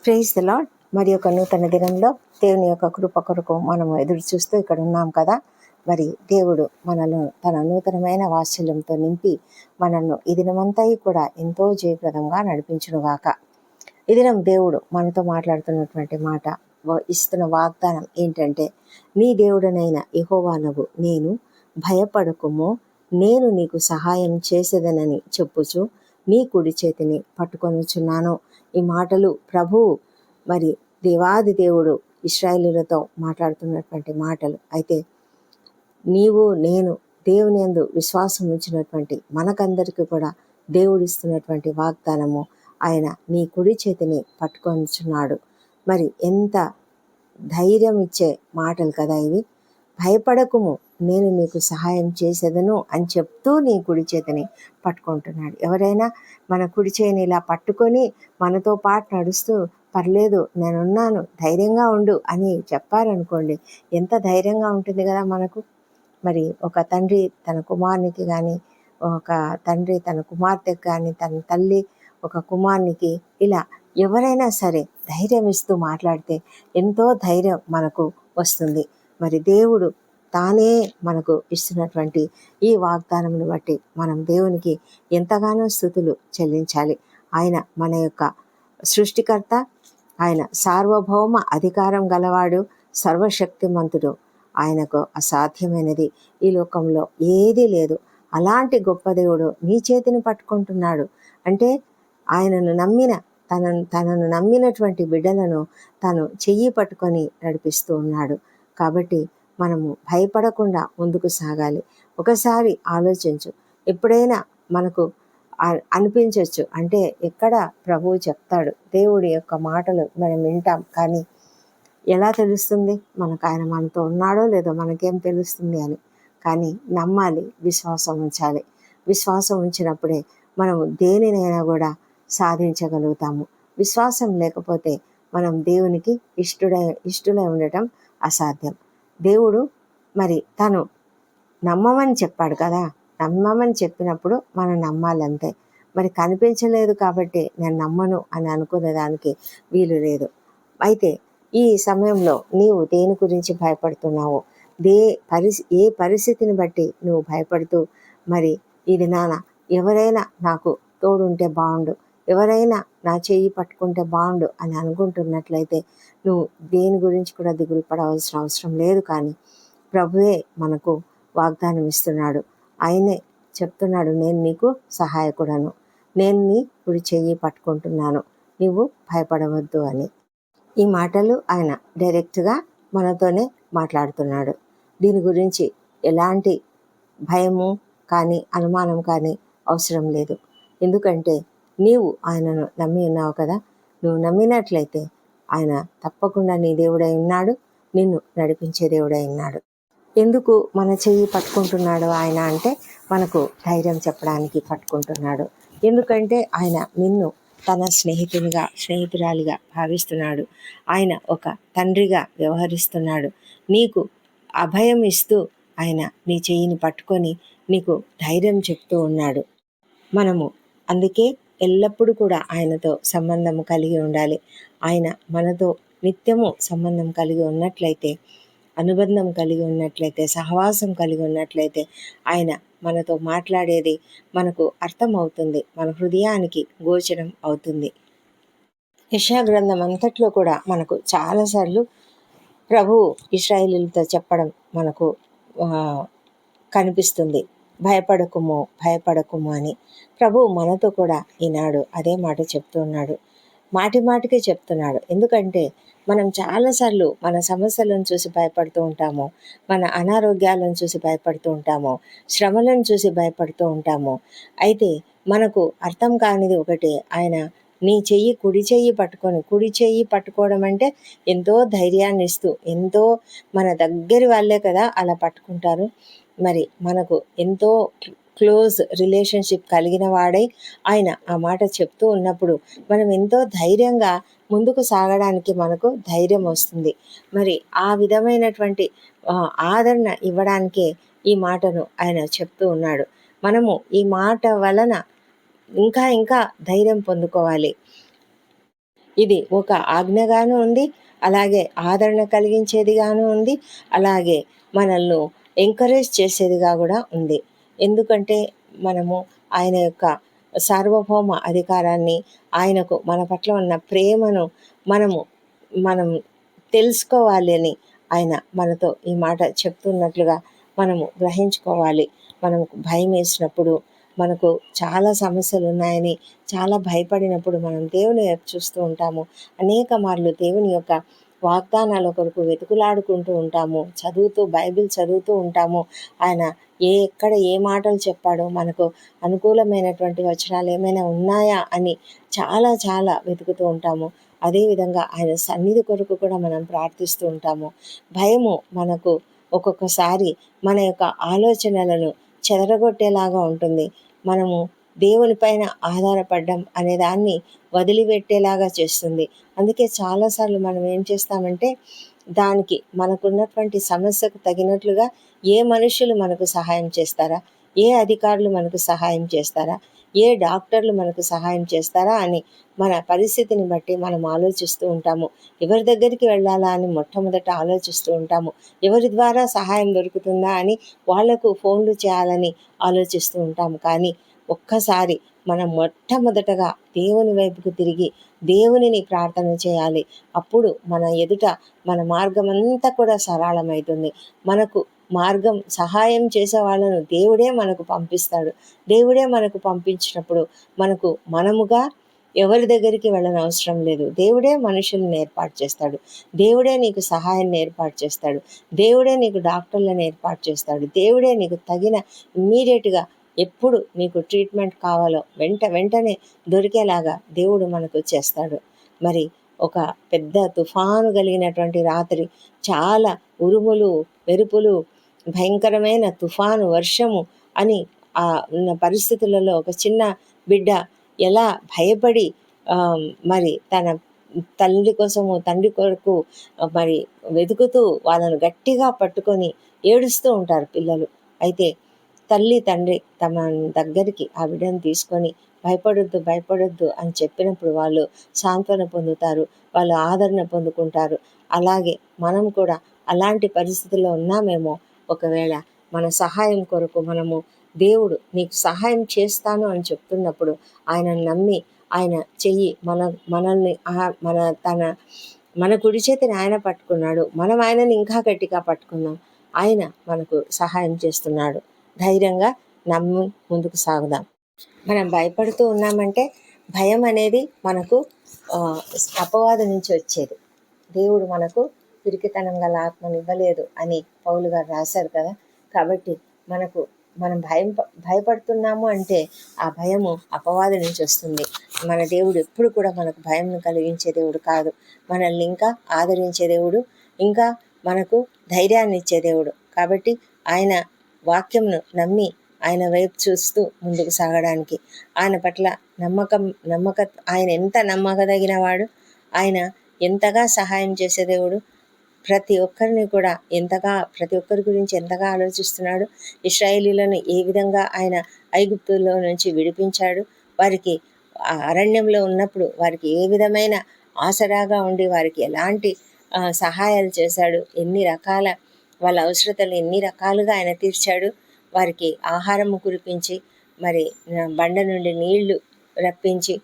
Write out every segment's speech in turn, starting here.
Praise the lord. మరి యొక్క నూతన దినంలో దేవుని యొక్క కృప కొరకు మనము ఎదురు చూస్తూ ఇక్కడ ఉన్నాం కదా. మరి దేవుడు మనల్ని తన నూతనమైన వాత్సల్యంతో నింపి మనల్ని ఈ దినమంతా కూడా ఎంతో జయప్రదంగా నడిపించునుగాక. ఈ దినం దేవుడు మనతో మాట్లాడుతున్నటువంటి మాట, ఇస్తున్న వాగ్దానం ఏంటంటే, నీ దేవుడనైన యెహోవానగు నేను, భయపడకుము, నేను నీకు సహాయం చేసేదనని చెప్పుచు నీ కుడి చేతిని పట్టుకొనుచున్నాను. ఈ మాటలు ప్రభువు మరి దేవాది దేవుడు ఇశ్రాయేలీయులతో మాట్లాడుతున్నటువంటి మాటలు. అయితే నీవు నేను దేవుని యందు విశ్వాసం ఉంచినటువంటి మనకందరికీ కూడా దేవుడిస్తున్నటువంటి వాగ్దానము, ఆయన నీ కుడి చేతిని పట్టుకొనుచున్నాడు. మరి ఎంత ధైర్యం ఇచ్చే మాటలు కదా ఇవి. భయపడకుము, నేను నీకు సహాయం చేసేదను అని చెప్తూ నీ కుడి చేతిని పట్టుకుంటున్నాడు. ఎవరైనా మన కుడి చేతిని ఇలా పట్టుకొని మనతో పాటు నడుస్తూ, పర్లేదు నేనున్నాను, ధైర్యంగా ఉండు అని చెప్పారనుకోండి, ఎంత ధైర్యంగా ఉంటుంది కదా మనకు. మరి ఒక తండ్రి తన కుమారునికి కానీ, ఒక తండ్రి తన కుమార్తెకు కానీ, తన తల్లి ఒక కుమారునికి, ఇలా ఎవరైనా సరే ధైర్యం ఇస్తూ మాట్లాడితే ఎంతో ధైర్యం మనకు వస్తుంది. మరి దేవుడు తానే మనకు ఇస్తున్నటువంటి ఈ వాగ్దానమును బట్టి మనం దేవునికి ఎంతగానో స్తుతులు చెల్లించాలి. ఆయన మన యొక్క సృష్టికర్త, ఆయన సార్వభౌమ అధికారం గలవాడు, సర్వశక్తిమంతుడు. ఆయనకు అసాధ్యమైనది ఈ లోకంలో ఏదీ లేదు. అలాంటి గొప్ప దేవుడు నీ చేతిని పట్టుకుంటున్నాడు అంటే, ఆయనను తనను నమ్మినటువంటి బిడ్డలను తను చెయ్యి పట్టుకొని నడిపిస్తూ ఉన్నాడు. కాబట్టి మనము భయపడకుండా ముందుకు సాగాలి. ఒకసారి ఆలోచించు, ఎప్పుడైనా మనకు అనిపించవచ్చు, అంటే ఎక్కడ ప్రభువు చెప్తాడు, దేవుడి యొక్క మాటలు మనం వింటాం, కానీ ఎలా తెలుస్తుంది మనకు ఆయన మనతో ఉన్నాడో లేదో మనకేం తెలుస్తుంది అని. కానీ నమ్మాలి, విశ్వాసం ఉంచాలి. విశ్వాసం ఉంచినప్పుడే మనము దేనినైనా సాధించగలుగుతాము. విశ్వాసం లేకపోతే మనం దేవునికి ఇష్టలై ఉండటం అసాధ్యం. దేవుడు మరి తను నమ్మమని చెప్పాడు కదా, నమ్మమని చెప్పినప్పుడు మనం నమ్మాలంతే. మరి కనిపించలేదు కాబట్టి నేను నమ్మను అని అనుకునేదానికి వీలు లేదు. అయితే ఈ సమయంలో నీవు దేని గురించి భయపడుతున్నావో, ఏ పరిస్థితిని బట్టి నువ్వు భయపడుతూ, మరి ఇది ఎవరైనా నాకు తోడుంటే బాగుండు, ఎవరైనా నా చెయ్యి పట్టుకుంటే బాగుండు అని అనుకుంటున్నట్లయితే నువ్వు దేని గురించి కూడా దిగులు పడవలసిన అవసరం లేదు. కానీ ప్రభువే మనకు వాగ్దానం ఇస్తున్నాడు. ఆయనే చెప్తున్నాడు, నేను నీకు సహాయకుడను, నేను నీ కుడి చెయ్యి పట్టుకుంటున్నాను, నీవు భయపడవద్దు అని. ఈ మాటలు ఆయన డైరెక్ట్గా మనతోనే మాట్లాడుతున్నాడు. దీని గురించి ఎలాంటి భయము కానీ అనుమానం కానీ అవసరం లేదు. ఎందుకంటే నీవు ఆయనను నమ్మి ఉన్నావు కదా. నువ్వు నమ్మినట్లయితే ఆయన తప్పకుండా నీ దేవుడై ఉన్నాడు, నిన్ను నడిపించే దేవుడై ఉన్నాడు. ఎందుకు మన చెయ్యి పట్టుకుంటున్నాడు ఆయన అంటే, మనకు ధైర్యం చెప్పడానికి పట్టుకుంటున్నాడు. ఎందుకంటే ఆయన నిన్ను తన స్నేహితురాలిగా భావిస్తున్నాడు. ఆయన ఒక తండ్రిగా వ్యవహరిస్తున్నాడు. నీకు అభయం ఇస్తూ ఆయన నీ చెయ్యిని పట్టుకొని నీకు ధైర్యం చెప్తూ ఉన్నాడు. మనము అందుకే ఎల్లప్పుడూ కూడా ఆయనతో సంబంధం కలిగి ఉండాలి. ఆయన మనతో నిత్యము సంబంధం కలిగి ఉన్నట్లయితే, అనుబంధం కలిగి ఉన్నట్లయితే, సహవాసం కలిగి ఉన్నట్లయితే, ఆయన మనతో మాట్లాడేది మనకు అర్థమవుతుంది, మన హృదయానికి గోచరం అవుతుంది. యెషయా గ్రంథం అంతట్లో కూడా మనకు చాలాసార్లు ప్రభు ఇశ్రాయేలీయులతో చెప్పడం మనకు కనిపిస్తుంది, భయపడకుము భయపడకుము అని. ప్రభు మనతో కూడా ఈనాడు అదే మాట చెప్తూ ఉన్నాడు, మాటికే చెప్తున్నాడు. ఎందుకంటే మనం చాలాసార్లు మన సమస్యలను చూసి భయపడుతూ ఉంటాము, మన అనారోగ్యాలను చూసి భయపడుతూ ఉంటాము, శ్రమలను చూసి భయపడుతూ ఉంటాము. అయితే మనకు అర్థం కానిది ఒకటే, ఆయన నీ కుడి చెయ్యి పట్టుకోవడం అంటే ఎంతో ధైర్యాన్ని ఇస్తూ, ఎంతో మన దగ్గరి వాళ్ళే కదా అలా పట్టుకుంటారు. మరి మనకు ఎంతో క్లోజ్ రిలేషన్షిప్ కలిగిన వాడై ఆయన ఆ మాట చెప్తూ ఉన్నప్పుడు మనం ఎంతో ధైర్యంగా ముందుకు సాగడానికి మనకు ధైర్యం వస్తుంది. మరి ఆ విధమైనటువంటి ఆదరణ ఇవ్వడానికే ఈ మాటను ఆయన చెప్తూ ఉన్నాడు. మనము ఈ మాట వలన ఇంకా ధైర్యం పొందుకోవాలి. ఇది ఒక ఆజ్ఞగాను ఉంది, అలాగే ఆదరణ కలిగించేదిగాను ఉంది, అలాగే మనల్ని ఎంకరేజ్ చేసేదిగా కూడా ఉంది. ఎందుకంటే మనము ఆయన యొక్క సార్వభౌమ అధికారాన్ని, ఆయనకు మన పట్ల ఉన్న ప్రేమను మనము మనం తెలుసుకోవాలి అని ఆయన మనతో ఈ మాట చెప్తున్నట్లుగా మనము గ్రహించుకోవాలి. మనకు భయం వేసినప్పుడు, మనకు చాలా సమస్యలు ఉన్నాయని చాలా భయపడినప్పుడు మనం దేవుని వైపు చూస్తూ ఉంటాము. అనేక మార్లు దేవుని యొక్క వాగ్దానాల కొరకు వెతుకులాడుకుంటూ ఉంటాము, బైబిల్ చదువుతూ ఉంటాము. ఆయన ఎక్కడ ఏ మాటలు చెప్పాడో, మనకు అనుకూలమైనటువంటి వచనాలు ఏమైనా ఉన్నాయా అని చాలా చాలా వెతుకుతూ ఉంటాము. అదేవిధంగా ఆయన సన్నిధి కొరకు కూడా మనం ప్రార్థిస్తూ ఉంటాము. భయము మనకు ఒక్కొక్కసారి మన యొక్క ఆలోచనలను చెదరగొట్టేలాగా ఉంటుంది. మనము దేవుని పైన ఆధారపడడం అనే దాన్ని వదిలిపెట్టేలాగా చేస్తుంది. అందుకే చాలాసార్లు మనం ఏం చేస్తామంటే, దానికి మనకున్నటువంటి సమస్యకు తగినట్లుగా ఏ మనుషులు మనకు సహాయం చేస్తారా, ఏ అధికారులు మనకు సహాయం చేస్తారా, ఏ డాక్టర్లు మనకు సహాయం చేస్తారా అని మన పరిస్థితిని బట్టి మనం ఆలోచిస్తూ ఉంటాము. ఎవరి దగ్గరికి వెళ్ళాలా అని మొట్టమొదట ఆలోచిస్తూ ఉంటాము. ఎవరి ద్వారా సహాయం దొరుకుతుందా అని వాళ్లకు ఫోన్లు చేయాలని ఆలోచిస్తూ ఉంటాము. కానీ ఒక్కసారి మనం మొట్టమొదటగా దేవుని వైపుకు తిరిగి దేవునిని ప్రార్థన చేయాలి. అప్పుడు మన ఎదుట మన మార్గం అంతా కూడా సరళమవుతుంది. మనకు మార్గం సహాయం చేసే వాళ్ళను దేవుడే మనకు పంపిస్తాడు. దేవుడే మనకు పంపించినప్పుడు మనముగా ఎవరి దగ్గరికి వెళ్ళనవసరం లేదు. దేవుడే మనుషులను ఏర్పాటు చేస్తాడు. దేవుడే నీకు సహాయాన్ని ఏర్పాటు చేస్తాడు. దేవుడే నీకు డాక్టర్లను ఏర్పాటు చేస్తాడు. దేవుడే నీకు తగిన ఇమ్మీడియట్గా ఎప్పుడు నీకు ట్రీట్మెంట్ కావాలో వెంటనే దొరికేలాగా దేవుడు మనకు చేస్తాడు. మరి ఒక పెద్ద తుఫాను కలిగినటువంటి రాత్రి, చాలా ఉరుములు, మెరుపులు, భయంకరమైన తుఫాను, వర్షము అని ఉన్న పరిస్థితులలో ఒక చిన్న బిడ్డ ఎలా భయపడి మరి తన తండ్రి కొరకు మరి వెతుకుతూ వాళ్ళను గట్టిగా పట్టుకొని ఏడుస్తూ ఉంటారు పిల్లలు. అయితే తల్లి తండ్రి తమ దగ్గరికి ఆ బిడ్డను తీసుకొని భయపడొద్దు అని చెప్పినప్పుడు వాళ్ళు సాంత్వన పొందుతారు, వాళ్ళు ఆదరణ పొందుకుంటారు. అలాగే మనం కూడా అలాంటి పరిస్థితుల్లో ఉన్నామేమో. ఒకవేళ మన సహాయం కొరకు మనము దేవుడు నీకు సహాయం చేస్తాను అని చెప్తున్నప్పుడు ఆయన నమ్మి ఆయన చెయ్యి మనల్ని మన కుడి చేతిని ఆయన పట్టుకున్నాడు, మనం ఆయనని ఇంకా గట్టిగా పట్టుకుందాం. ఆయన మనకు సహాయం చేస్తున్నాడు. ధైర్యంగా నమ్మి ముందుకు సాగుదాం. మనం భయపడుతూ ఉన్నామంటే భయం అనేది మనకు అపవాదు నుంచి వచ్చేది. దేవుడు మనకు పిరికితనం గల ఆత్మను ఇవ్వలేదు అని పౌలు గారు రాశారు కదా. కాబట్టి మనం భయపడుతున్నాము అంటే ఆ భయము అపవాది నుంచి వస్తుంది. మన దేవుడు ఎప్పుడు కూడా మనకు భయం కలిగించే దేవుడు కాదు. మనల్ని ఇంకా ఆదరించే దేవుడు, ఇంకా మనకు ధైర్యాన్ని ఇచ్చే దేవుడు. కాబట్టి ఆయన వాక్యంను నమ్మి ఆయన వైపు చూస్తూ ముందుకు సాగడానికి, ఆయన పట్ల ఆయన ఎంత నమ్మకదగిన వాడు, ఆయన ఎంతగా సహాయం చేసే దేవుడు, ప్రతి ఒక్కరి గురించి ఎంతగా ఆలోచిస్తున్నాడు. ఇశ్రాయేలీయులను ఏ విధంగా ఆయన ఐగుప్తులో నుంచి విడిపించాడు, వారికి అరణ్యంలో ఉన్నప్పుడు వారికి ఏ విధమైన ఆసరాగా ఉండి వారికి ఎలాంటి సహాయాలు చేశాడు, వాళ్ళ అవసరతలు ఎన్ని రకాలుగా ఆయన తీర్చాడు. వారికి ఆహారము కురిపించి, మరి బండ నుండి నీళ్లు రప్పించి,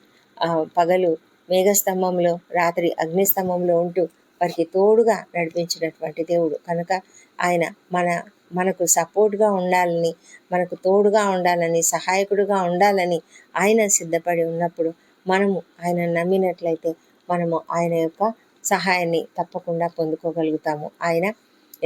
పగలు మేఘస్తంభంలో, రాత్రి అగ్నిస్తంభంలో ఉంటూ వారికి తోడుగా నడిపించినటువంటి దేవుడు. కనుక ఆయన మనకు సపోర్ట్గా ఉండాలని, మనకు తోడుగా ఉండాలని, సహాయకుడుగా ఉండాలని ఆయన సిద్ధపడి ఉన్నప్పుడు మనము ఆయన నమ్మినట్లయితే మనము ఆయన యొక్క సహాయాన్ని తప్పకుండా పొందుకోగలుగుతాము. ఆయన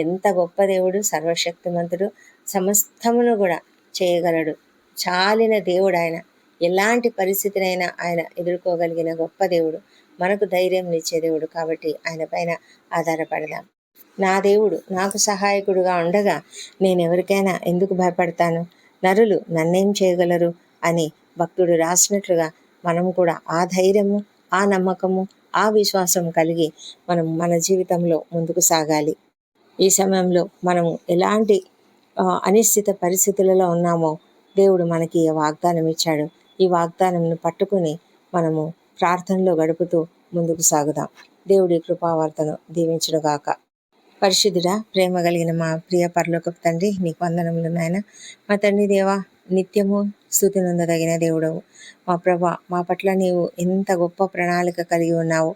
ఎంత గొప్ప దేవుడు, సర్వశక్తిమంతుడు, సమస్తమును కూడా చేయగలడు. చాలిన దేవుడు ఆయన. ఎలాంటి పరిస్థితినైనా ఆయన ఎదుర్కోగలిగిన గొప్ప దేవుడు, మనకు ధైర్యం ఇచ్చే దేవుడు. కాబట్టి ఆయన పైన ఆధారపడదాం. నా దేవుడు నాకు సహాయకుడుగా ఉండగా నేను ఎవరికైనా ఎందుకు భయపడతాను, నరులు నన్నేం చేయగలరు అని భక్తుడు రాసినట్లుగా మనం కూడా ఆ ధైర్యము, ఆ నమ్మకము, ఆ విశ్వాసం కలిగి మనం మన జీవితంలో ముందుకు సాగాలి. ఈ సమయంలో మనము ఎలాంటి అనిశ్చిత పరిస్థితులలో ఉన్నామో దేవుడు మనకి వాగ్దానం ఇచ్చాడు. ఈ వాగ్దానంను పట్టుకుని మనము ప్రార్థనలో గడుపుతూ ముందుకు సాగుదాం. దేవుడి కృపావర్తను దీవించునుగాక. పరిశుద్ధుడా, ప్రేమ కలిగిన మా ప్రియ పరలోకపు తండ్రి, నీకు వందనములు నాయన. మా తండ్రి దేవా, నిత్యము స్తుతి నొందదగిన దేవుడవు. మా ప్రభా, మా పట్ల నీవు ఎంత గొప్ప ప్రణాళిక కలిగి ఉన్నావు.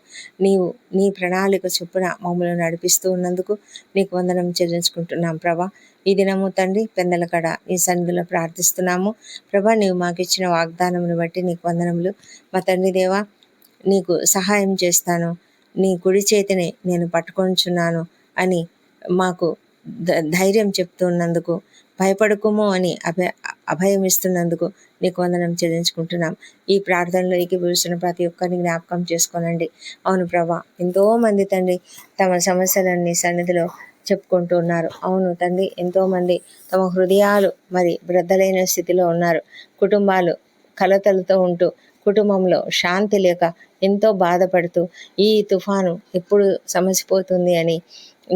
నీవు నీ ప్రణాళిక చొప్పున మమ్మల్ని నడిపిస్తూ ఉన్నందుకు నీకు వందనం చెల్లించుకుంటున్నాం ప్రభా. ఈ దినము తండ్రి పెందల కడ నీ సన్నిధిలో ప్రార్థిస్తున్నాము ప్రభా. నీవు మాకు ఇచ్చిన వాగ్దానమును బట్టి నీకు వందనములు. మా తండ్రి దేవా, నీకు సహాయం చేస్తాను, నీ కుడి చేతిని నేను పట్టుకొంచున్నాను అని మాకు ధైర్యం చెప్తున్నందుకు, భయపడకుము అని అభయం ఇస్తున్నందుకు నీకు వందనం చెల్లించుకుంటున్నాం. ఈ ప్రార్థనలో ఏకీభవిస్తున్న ప్రతి ఒక్కరిని జ్ఞాపకం చేసుకోనండి. అవును ప్రభా, ఎంతోమంది తండ్రి తమ సమస్యలన్నీ సన్నిధిలో చెప్పుకుంటూ ఉన్నారు. అవును తండ్రి, ఎంతోమంది తమ హృదయాలు మరి బ్రద్దలైన స్థితిలో ఉన్నారు. కుటుంబాలు కలతలతో ఉంటూ, కుటుంబంలో శాంతి లేక ఎంతో బాధపడుతూ, ఈ తుఫాను ఎప్పుడు సమసిపోతుంది అని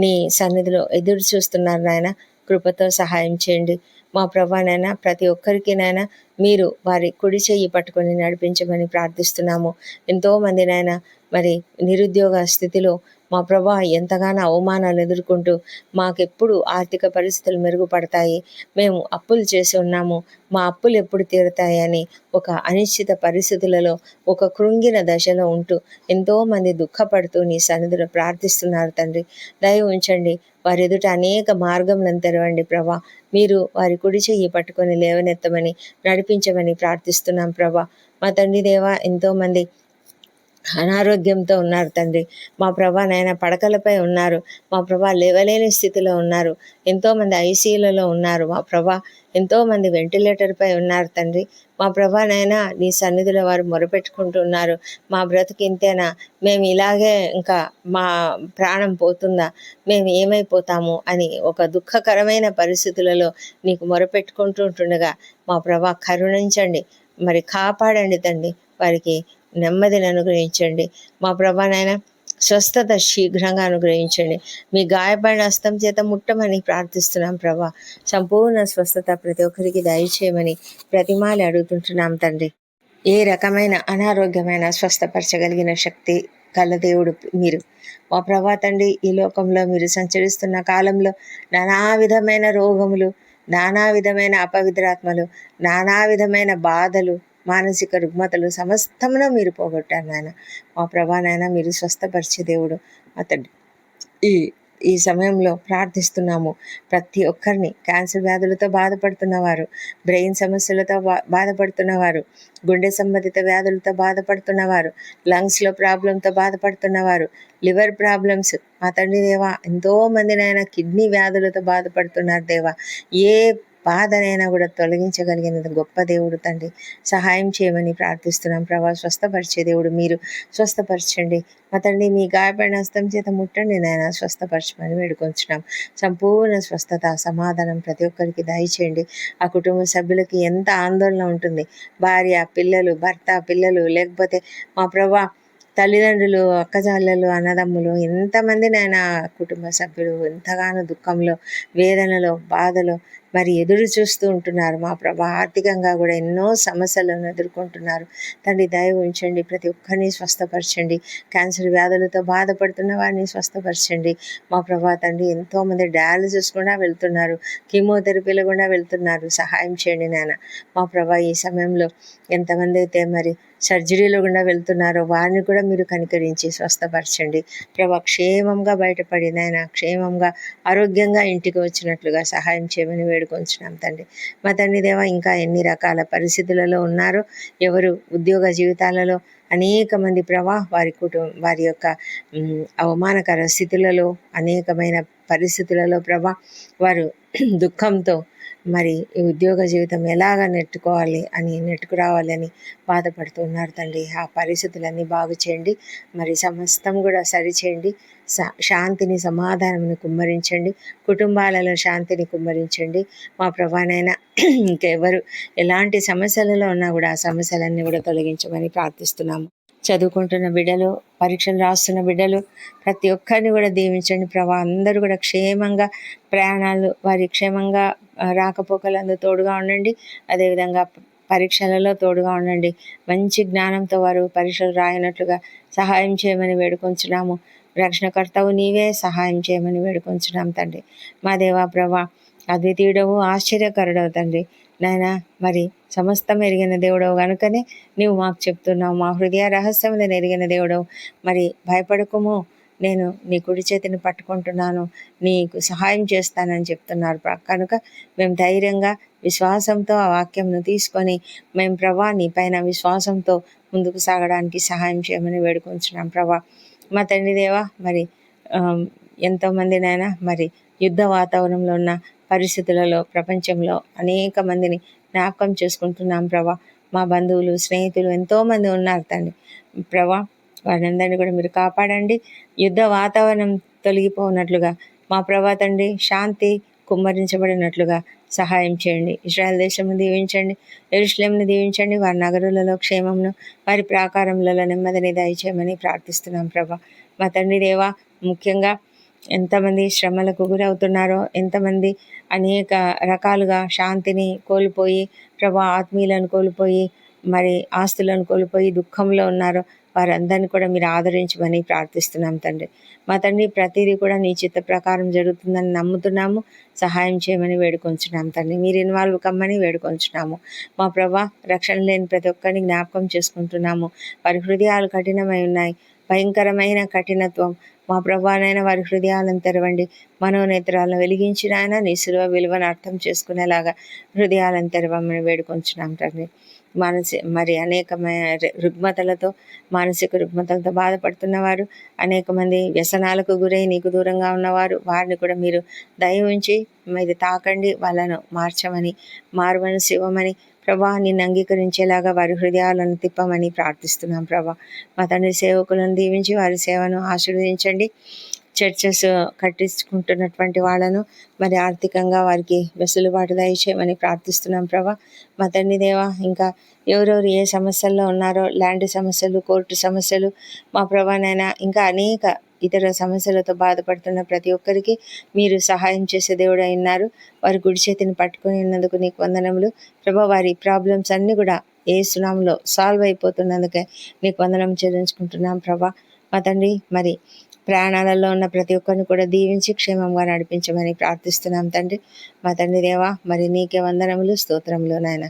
నీ సన్నిధిలో ఎదురు చూస్తున్నారు నాయన. కృపతో సహాయం చేయండి మా ప్రభానైనా. ప్రతి ఒక్కరికి నాయన మీరు వారి కుడి చెయ్యి పట్టుకొని నడిపించమని ప్రార్థిస్తున్నాము. ఎంతోమంది నాయన మరి నిరుద్యోగ స్థితిలో మా ప్రభా ఎంతగానో అవమానాలు ఎదుర్కొంటూ, మాకెప్పుడు ఆర్థిక పరిస్థితులు మెరుగుపడతాయి, మేము అప్పులు చేసి ఉన్నాము, మా అప్పులు ఎప్పుడు తీరుతాయి అని ఒక అనిశ్చిత పరిస్థితులలో, ఒక కృంగిన దశలో ఉంటూ ఎంతోమంది దుఃఖపడుతూ నీ సన్నిధిలో ప్రార్థిస్తున్నారు తండ్రి. దయ ఉంచండి, వారి ఎదుట అనేక మార్గములను తెరవండి ప్రభా. మీరు వారి కుడి చెయ్యి పట్టుకొని లేవనెత్తమని, నడిపించమని ప్రార్థిస్తున్నాం ప్రభా. మా తండ్రి దేవా, ఎంతోమంది అనారోగ్యంతో ఉన్నారు తండ్రి. మా ప్రభా నాయన పడకలపై ఉన్నారు. మా ప్రభా లేవలేని స్థితిలో ఉన్నారు. ఎంతోమంది ఐసీయూలలో ఉన్నారు. మా ప్రభా ఎంతోమంది వెంటిలేటర్పై ఉన్నారు తండ్రి. మా ప్రభా నాయన నీ సన్నిధిలో వారు మొరపెట్టుకుంటున్నారు. మా బ్రతుకు ఇంతేనా, మేము ఇలాగే ఇంకా మా ప్రాణం పోతుందా, మేము ఏమైపోతాము అని ఒక దుఃఖకరమైన పరిస్థితులలో నీకు మొరపెట్టుకుంటుండగా మా ప్రభా కరుణించండి, మరి కాపాడండి తండ్రి. వారికి నెమ్మదిని అనుగ్రహించండి మా ప్రభా నాయన. స్వస్థత శీఘ్రంగా అనుగ్రహించండి. మీ గాయపడిన హస్తం చేత ముట్టమని ప్రార్థిస్తున్నాం ప్రభా. సంపూర్ణ స్వస్థత ప్రతి ఒక్కరికి దయచేయమని ప్రతిమాలి అడుగుతుంటున్నాం తండ్రి. ఏ రకమైన అనారోగ్యమైన స్వస్థపరచగలిగిన శక్తి గల దేవుడు మీరు మా ప్రభా తండ్రి. ఈ లోకంలో మీరు సంచరిస్తున్న కాలంలో నానా విధమైన రోగములు, నానా విధమైన అపవిత్రాత్మలు, నానా విధమైన బాధలు, మానసిక రుగ్మతలు సమస్తమును మీరు పోగొట్టారు నాయన. మా ప్రభా నాయన, మీరు స్వస్థపరిచే దేవుడు అతడు. ఈ సమయంలో ప్రార్థిస్తున్నాము ప్రతి ఒక్కరిని. క్యాన్సర్ వ్యాధులతో బాధపడుతున్నవారు, బ్రెయిన్ సమస్యలతో బాధపడుతున్నవారు, గుండె సంబంధిత వ్యాధులతో బాధపడుతున్నవారు, లంగ్స్లో ప్రాబ్లంతో బాధపడుతున్నవారు, లివర్ ప్రాబ్లమ్స్ మా తండ్రి దేవా, ఎంతోమంది నాయన కిడ్నీ వ్యాధులతో బాధపడుతున్నారు దేవా. ఏ బాధనైనా కూడా తొలగించగలిగినది గొప్ప దేవుడు తండ్రి. సహాయం చేయమని ప్రార్థిస్తున్నాం ప్రభా. స్వస్థపరిచే దేవుడు మీరు, స్వస్థపరచండి మా తండ్రి. మీ గాయపడిన హస్తం చేత ముట్టండి నాయన, స్వస్థపరచమని వేడుకొంచున్నాం. సంపూర్ణ స్వస్థత, సమాధానం ప్రతి ఒక్కరికి దయచేయండి. ఆ కుటుంబ సభ్యులకి ఎంత ఆందోళన ఉంటుంది, భార్య, పిల్లలు, భర్త, పిల్లలు, లేకపోతే మా ప్రభా తల్లిదండ్రులు, అక్కజాళ్ళలు, అన్నదమ్ములు, ఎంతమంది నాయన కుటుంబ సభ్యులు ఎంతగానో దుఃఖంలో, వేదనలో, బాధలో మరి ఎదురు చూస్తూ ఉంటున్నారు మా ప్రభా. ఆర్థికంగా కూడా ఎన్నో సమస్యలను ఎదుర్కొంటున్నారు తండ్రి. దయ ఉంచండి, ప్రతి ఒక్కరిని స్వస్థపరచండి. క్యాన్సర్ వ్యాధులతో బాధపడుతున్న వారిని స్వస్థపరచండి మా ప్రభా తండ్రి. ఎంతోమంది డయాలసిస్ కూడా వెళ్తున్నారు, కీమోథెరపీలు కూడా వెళ్తున్నారు. సహాయం చేయండి నాయన మా ప్రభా. ఈ సమయంలో ఎంతమంది అయితే మరి సర్జరీలో కూడా వెళ్తున్నారో వారిని కూడా మీరు కనికరించి స్వస్థపరచండి ప్రభా. క్షేమంగా బయటపడి నాయన, క్షేమంగా ఆరోగ్యంగా ఇంటికి వచ్చినట్లుగా సహాయం చేయమని వేడుకొంచున్నాం తండ్రి. మా తండ్రి దేవా, ఇంకా ఎన్ని రకాల పరిస్థితులలో ఉన్నారో, ఎవరు ఉద్యోగ జీవితాలలో అనేక మంది ప్రభా వారి యొక్క అవమానకర స్థితులలో, అనేకమైన పరిస్థితులలో ప్రభా వారు దుఃఖంతో మరి ఈ ఉద్యోగ జీవితం ఎలాగ నెట్టుకు రావాలని బాధపడుతున్నారు తండ్రి. ఆ పరిస్థితులన్నీ బాగు చేయండి, మరి సమస్తం కూడా సరిచేయండి. శాంతిని, సమాధానమును కుమ్మరించండి, కుటుంబాలలో శాంతిని కుమ్మరించండి మా ప్రభానైనా. ఇంకెవరు ఎలాంటి సమస్యలలో ఉన్నా కూడా ఆ సమస్యలన్నీ కూడా తొలగించమని ప్రార్థిస్తున్నాము. చదువుకుంటున్న బిడ్డలు, పరీక్షలు రాస్తున్న బిడ్డలు, ప్రతి ఒక్కరిని కూడా దీవించండి ప్రభా. అందరూ కూడా క్షేమంగా ప్రయాణాలు, వారి క్షేమంగా రాకపోకలందు తోడుగా ఉండండి. అదేవిధంగా పరీక్షలలో తోడుగా ఉండండి. మంచి జ్ఞానంతో వారు పరీక్షలు రాయనట్లుగా సహాయం చేయమని వేడుకొంచున్నాము. రక్షణకర్తవు నీవే, సహాయం చేయమని వేడుకొంచున్నాం తండ్రి. మా దేవా ప్రభా, అద్వితీయుడవు, ఆశ్చర్యకరుడవు తండ్రి. నాయన మరి సమస్తం ఎరిగిన దేవుడవు కనుకనే నీవు మాకు చెప్తున్నావు. మా హృదయ రహస్యములను ఎరిగిన దేవుడవు. మరి భయపడకుము, నేను నీ కుడి చేతిని పట్టుకుంటున్నాను, నీకు సహాయం చేస్తానని చెప్తున్నారు. కనుక మేము ధైర్యంగా విశ్వాసంతో ఆ వాక్యంను తీసుకొని మేము ప్రభా నీ పైన విశ్వాసంతో ముందుకు సాగడానికి సహాయం చేయమని వేడుకొంచున్నాం ప్రభా. మా తండ్రి దేవా, మరి ఎంతోమంది నాయన మరి యుద్ధ వాతావరణంలో ఉన్న పరిస్థితులలో ప్రపంచంలో అనేక మందిని జ్ఞాపకం చేసుకుంటున్నాం ప్రభా. మా బంధువులు, స్నేహితులు ఎంతోమంది ఉన్నారు తండ్రి. ప్రభా, వారందరినీ కూడా మీరు కాపాడండి. యుద్ధ వాతావరణం తొలగిపోనట్లుగా మా ప్రభా తండ్రి శాంతి కుమ్మరించబడినట్లుగా సహాయం చేయండి. ఇశ్రాయేల్ దేశంను దీవించండి, యెరూషలేమును దీవించండి. వారి నగరులలో క్షేమమును, వారి ప్రాకారములలో నెమ్మదిని దయచేయమని ప్రార్థిస్తున్నాం ప్రభా. మా తండ్రి దేవా, ముఖ్యంగా ఎంతమంది శ్రమలకు గురవుతున్నారో, ఎంతమంది అనేక రకాలుగా శాంతిని కోల్పోయి ప్రభా, ఆత్మీయులను కోల్పోయి మరి ఆస్తులను కోల్పోయి దుఃఖంలో ఉన్నారో వారందరినీ కూడా మీరు ఆదరించమని ప్రార్థిస్తున్నాం తండ్రి. మా తండ్రి, ప్రతిదీ కూడా నీ చిత్త ప్రకారం జరుగుతుందని నమ్ముతున్నాము. సహాయం చేయమని వేడుకొంచున్నాం తండ్రి. మీరు ఇన్వాల్వ్ కమ్మని వేడుకొంచున్నాము. మా ప్రభా, రక్షణ లేని ప్రతి ఒక్కరిని జ్ఞాపకం చేసుకుంటున్నాము. వారి హృదయాలు కఠినమై ఉన్నాయి, భయంకరమైన కఠినత్వం. మా ప్రభానైనా వారి హృదయాలను తెరవండి. మనోనేత్రాలను వెలిగించిన ఆయన నీ శిలువ విలువను అర్థం చేసుకునేలాగా హృదయాలను తెరవమని వేడుకొంచున్నాం తండ్రి. మరి అనేకమైన రుగ్మతలతో, మానసిక రుగ్మతలతో బాధపడుతున్నవారు, అనేక మంది వ్యసనాలకు గురై నీకు దూరంగా ఉన్నవారు, వారిని కూడా మీరు దయ ఉంచి మీరు తాకండి, వాళ్ళను మార్చమని, మారుమనసు ఇవ్వమని ప్రభా, నిన్ను అంగీకరించేలాగా వారి హృదయాలను తిప్పమని ప్రార్థిస్తున్నాం ప్రభా. మా తండ్రి, సేవకులను దీవించి వారి సేవను ఆశీర్వదించండి. చర్చెస్ కట్టించుకుంటున్నటువంటి వాళ్ళను మరి ఆర్థికంగా వారికి వెసులుబాటు దయచేయమని ప్రార్థిస్తున్నాం ప్రభా. మా తండ్రి దేవా, ఇంకా ఎవరెవరు ఏ సమస్యల్లో ఉన్నారో, ల్యాండ్ సమస్యలు, కోర్టు సమస్యలు, మా ప్రభానైనా ఇంకా అనేక ఇతర సమస్యలతో బాధపడుతున్న ప్రతి ఒక్కరికి మీరు సహాయం చేసే దేవుడు అయినారు. వారి కుడి చేతిని పట్టుకొని ఉన్నందుకు నీకు వందనములు ప్రభా. వారి ప్రాబ్లమ్స్ అన్నీ కూడా యేసు నామములో సాల్వ్ అయిపోతున్నందుకే నీకు వందనం చెల్లించుకుంటున్నాం ప్రభా. మా తండ్రి, మరి ప్రయాణాలలో ఉన్న ప్రతి ఒక్కరిని కూడా దీవించి క్షేమంగా నడిపించమని ప్రార్థిస్తున్నాం తండ్రి. మా తండ్రి దేవా, మరి నీకే వందనములు, స్తోత్రములు నాయన.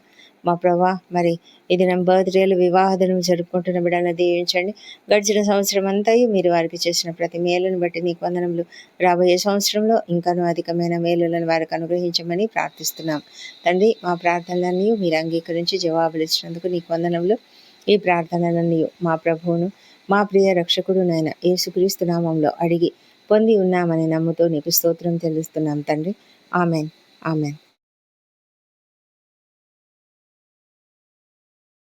మా ప్రభా, మరి ఇది నా బర్త్డేలు, వివాహ దినం జరుపుకుంటున్న బిడ్డలను దీవించండి. గడిచిన సంవత్సరం అంతా మీరు వారికి చేసిన ప్రతి మేలును బట్టి నీకు వందనములు. రాబోయే సంవత్సరంలో ఇంకానూ అధికమైన మేలులను వారికి అనుగ్రహించమని ప్రార్థిస్తున్నాం తండ్రి. మా ప్రార్థనలన్నీ మీరు అంగీకరించి జవాబులు ఇచ్చినందుకు నీకు వందనములు. ఈ ప్రార్థనలన్నీ మా ప్రభువును, మా ప్రియ రక్షకుడు నాయన యేసుక్రీస్తు నామంలో అడిగి పొంది ఉన్నామని నమ్ముతూ నీకు స్తోత్రం చెల్లిస్తున్నాం తండ్రి. Amen, amen.